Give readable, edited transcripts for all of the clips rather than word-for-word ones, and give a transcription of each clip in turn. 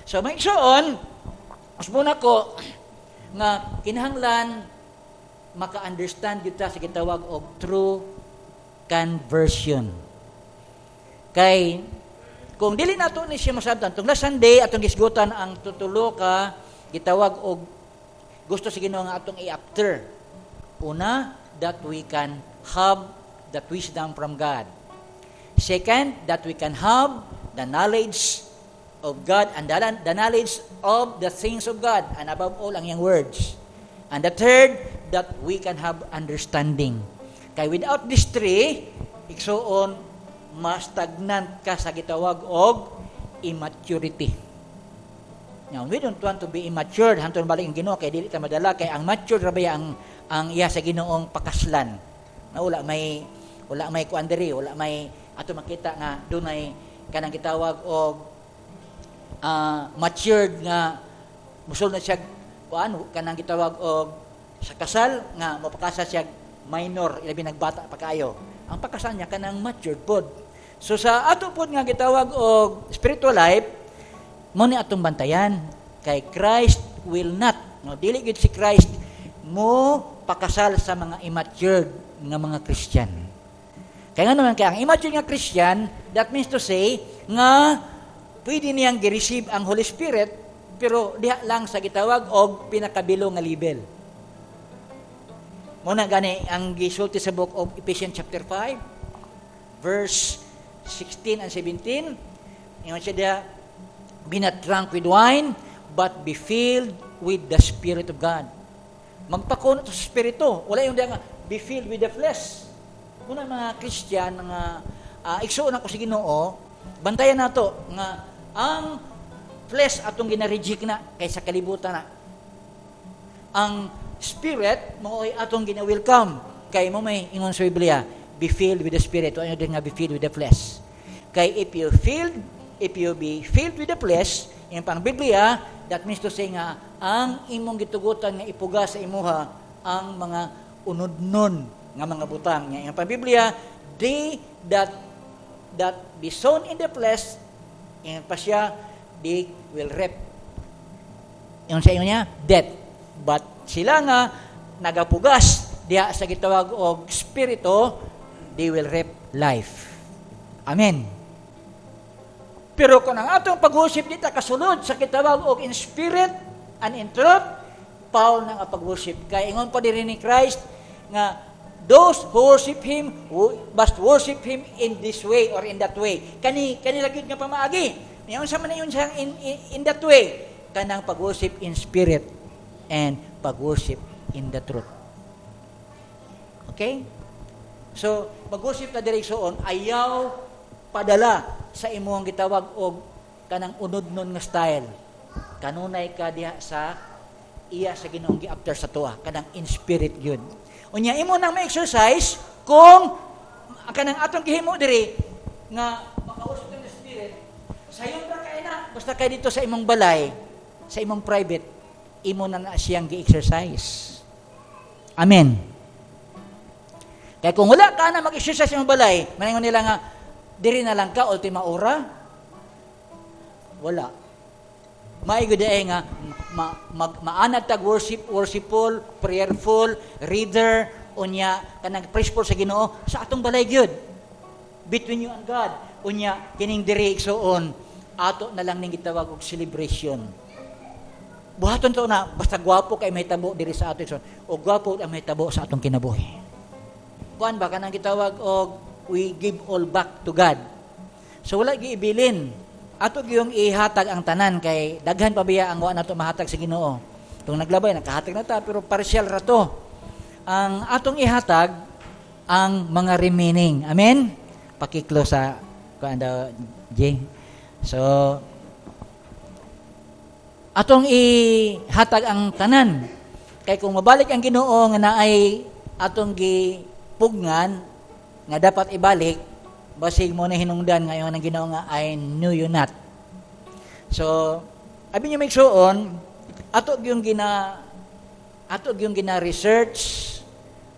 So may igsoon, mas muna ko nga kinahanglan maka-understand kita sa gitawag og true conversion. Kay kung dili nato ni siya masabtan tong last Sunday atong gisgutan ang tutulo ka gitawag og gusto sa Ginoo nga atong i-after. Una, that we can have that wisdom from God. Second, that we can have the knowledge of God and the knowledge of the things of God, and above all, ang iyang words. And the third, that we can have understanding. Kaya without these three, iksoon, mas stagnant ka sa gitawag og immaturity. Now, we don't want to be immature, hantun balik ang Ginoo, kaya dili ta madala, kaya ang mature rabaya ang iya sa Ginoong pakaslan. Na wala may kuandiri, wala may ato makita nga dunay kanang gitawag og matured nga musul na siya kuan kanang gitawag og sa kasal nga mapakasa siya minor ilabi nagbata pa kayo. Ang pakasal niya kanang matured pod. So sa ato pod nga gitawag og spiritual life mo ni atong bantayan kay Christ will not no dili gid si Christ mo pakasal sa mga immature nga mga Christian. Kaya nga naman, kaya ang immature nga Christian, that means to say, nga pwede niyang gi-receive ang Holy Spirit, pero diha lang sa gitawag og pinakabilo nga level. Muna gani, ang gisulti sa book of Ephesians chapter 5, verse 16 and 17, yung siya diha, be not drunk with wine, but be filled with the Spirit of God. Magpakuno sa Espiritu. Wala yung diha nga, be filled with the flesh. Muna mga Christian, mga igsuon ako sa Ginoo, bantayan nato nga ang flesh atong gina-reject na kaysa kalibutan na. Ang spirit mo ay atong gina-welcome kay mo may ingon sa Biblia, be filled with the Spirit. O ano din nga be filled with the flesh. Kay if you be filled with the flesh, yung pang Biblia, that means to say nga ang imong gitugutan nga ipuga sa imuha ang mga unodnon nga mga butang niya. Yung Biblia, they that be sown in the flesh, yung pa siya, they will reap. Yung sa inyo niya, death. But sila nga, nagapugas, diya sa gitawag og spirito, they will reap life. Amen. Pero kung ang atong pag-worship dito kasulod sa gitawag og in spirit and in truth, Paul nang pag-worship. Kaya ingon pa din ni Christ, nga, those who worship Him must worship Him in this way or in that way. Kani lagi nga pamaagi. Ngayon sa man yun siyang in that way. Kanang pag-worship in spirit and pag-worship in the truth. Okay? So, pag-worship na direksyon, ayaw padala sa imong gitawag og kanang unod-non nga style. Kanunay ka diha sa iya sa Ginoong gi-after sa tuwa. Kanang in spirit yun. Unya imo nang ma-exercise kung kanang atong gihimo diri nga makausap ng spirit sayon ra kay na basta kay dito sa imong balay sa imong private imo na siyang gi-exercise. Amen. Kaya kung wala ka na mag-exercise sa imong balay, maningon nila nga diri na lang ka ultima ora. Wala. Maigod ay nga maanad tag worshipful, prayerful, reader, unya kanang praiseful sa Ginoo sa atong balay gyud. Between you and God, unya kining diri igsoon ato na lang ning gitawag og celebration. Buhaton to na basta gwapo kay mahitabo diri sa ato igsoon o gwapo ang mahitabo sa atong kinabuhi. Kuan ba kanang gitawag og we give all back to God. So wala giibilin. Ato gyung ihatag ang tanan kay daghan pa biya ang wa nato mahatag sa Ginoo. Tung naglabay nakahatag na ta pero partial ra to. Ang atong ihatag ang mga remaining. Amen. Paki-close sa kuanda J. So atong ihatag ang tanan kay kung mabalik ang Ginoo nga naay atong gipugngan nga dapat ibalik basig mo na hinungdan ngayon ang Ginoo nga I knew you not. So, abi niyo magsuon, ato gyung gina research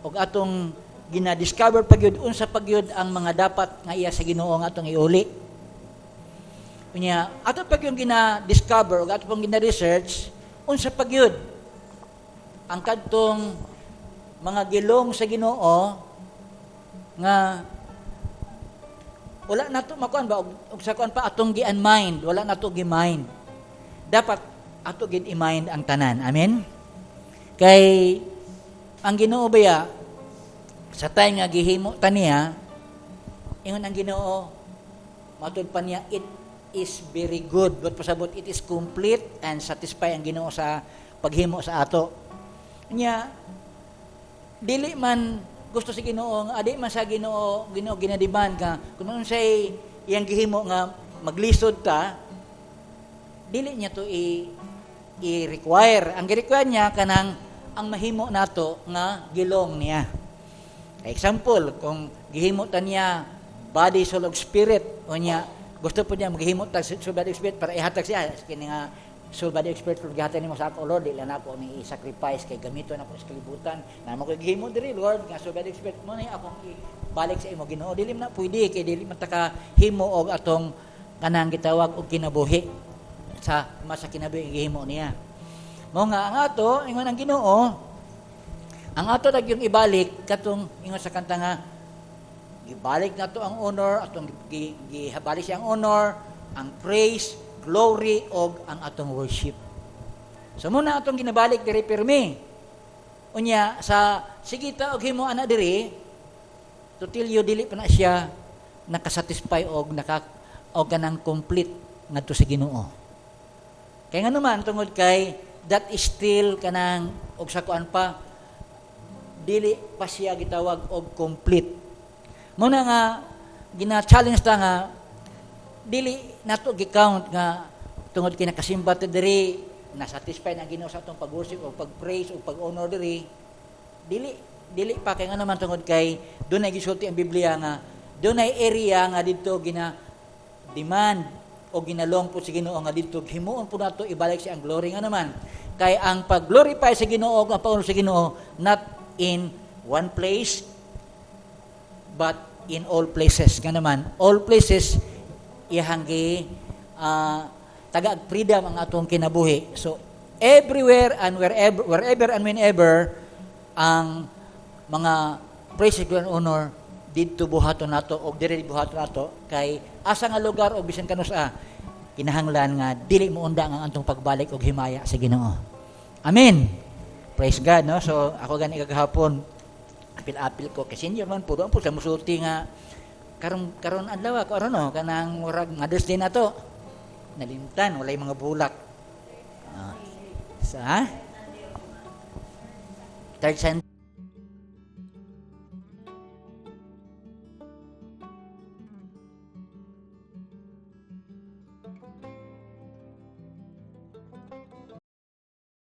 og atong gina-discover pagyud unsa pagyud ang mga dapat nga iya sa Ginoo nga atong iuli. Unya, ato pag yung gina-discover, o ato pang gina-research, unsa pag yun? Ang kadtong mga gilong sa Ginoo, nga, wala na to makuan ba, og sa kuan pa, atong gi-unmind, wala na to gi-mind. Dapat, ato gid-i-mind ang tanan. Amen? Kay, ang Ginoo baya, sa time nga gihimo taniya, ingon ang Ginoo, matud pa niya, it is very good. But pasabot, it is complete and satisfy ang Ginoo sa paghimo sa ato. Nya, dili man gusto si Ginoo, adi man sa Ginoo ginadiman ka, kung unsay iyang gihimo nga maglisod ta, dili niya to i-require. Ang gi-require niya kanang ang mahimo nato nga gilong niya. Example, kung gihimo ta niya body, soul, ug spirit, o niya gusto po niya maghimo ta soul, body, ug spirit para ihatag siya kini nga soul, body, ug spirit, gihatan nimo sa ako, Lord, dili na ako ni i-sacrifice kay gamiton ako sa kalibutan. Na mo kay gihimo diri, Lord, nga soul, body, ug spirit mo ni akong ibalik sa imo Ginoo. Dili na pwede kay dili man ta ka himo og atong kanang gitawag og kinabuhi sa masa kinabuhi gihimo niya. Mo nga ang ato ingon ang Ginoo, ang ato dag yung ibalik katong ingon sa kanta nga gibalik nato ang honor, atong gibalik siya ang honor, ang praise, glory og ang atong worship. So muna atong ginabalik diri pirmi. Unya sa sigita og himo ana diri to tell you dili pa na siya nakasatisfy og og kanang complete ngadto sa Ginoo. Kay nga naman tungod kay that is still kanang og sa kuan pa dili pa siya gitawag og complete. Muna nga gina-challenge ta nga dili nato gi-count nga tungod kay nakasimba ta diri na-satisfy na Ginoo sa atong pag-worship o pag-praise o pag-honor diri, dili pa kay nga naman tungod kay dunay gisulti ang Biblia nga dunay area nga didto gina-demand o ginalong po sa Ginoo nga didto himuon po nato ibalik siya ang glory nga naman. Kay ang pag-glorify sa Ginoo o ang pag-honor sa Ginoo not in one place but in all places. Nga naman, all places ihanggi tagag freedom ang atong kinabuhi. So everywhere and wherever and whenever ang mga praise and honor didto buhaton nato og diri buhaton nato kay asa nga lugar o bisan kanus kinahanglan nga dili mo unda ang atong pagbalik og himaya sa Ginoo. Amen. Praise God, no? So ako gani kagahapon apil ko kasi senior man puro sa musulti nga karon adlaw ko no kanang murag Mother's Day na to nalimtan walay mga bulak sa third Sunday